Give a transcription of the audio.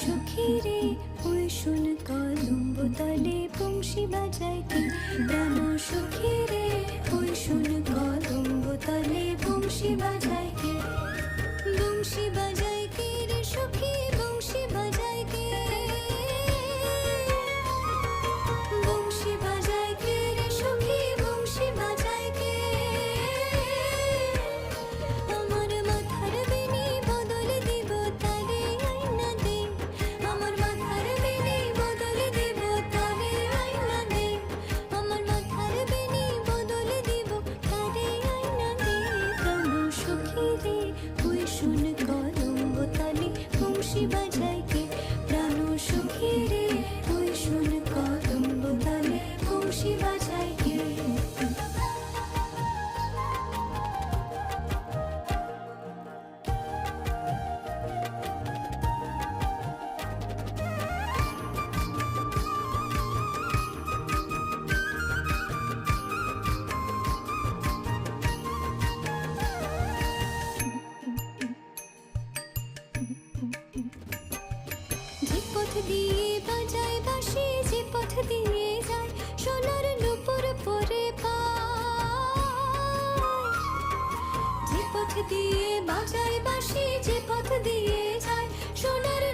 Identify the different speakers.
Speaker 1: সখী রে ওই শোন কদম্ব তলে বংশী বাজায় কে। প্রাণ সখী রে ওই শোন কদম্ব তলে বংশী বাজায় কে। বংশী বাজায় কে রে সখী, বংশী বাজায় কে। বংশী বাজায় কে রে সখী, বংশী বাজায় কে। আমার মাথার বেনি বদল দিব তারে আইনা দে। আমার মাথার বেনি বদল দিব তারে আইনা দে। আমার মাথার বেনি বদল দিব তারে আইনা দে। প্রাণ সখী রে ওই শুন কদম্ব তলে বংশী বাজায় কে। প্রাণ সখী রে ওই শুন কদম্ব তলে বংশী বাজায় কে। যে পথ দিয়ে বাজায় বাঁশি, যে পথ দিয়ে যায় সোনার নূপুর পরে পায়। যে পথ দিয়ে বাজায় বাঁশি, যে পথ দিয়ে যায় সোনার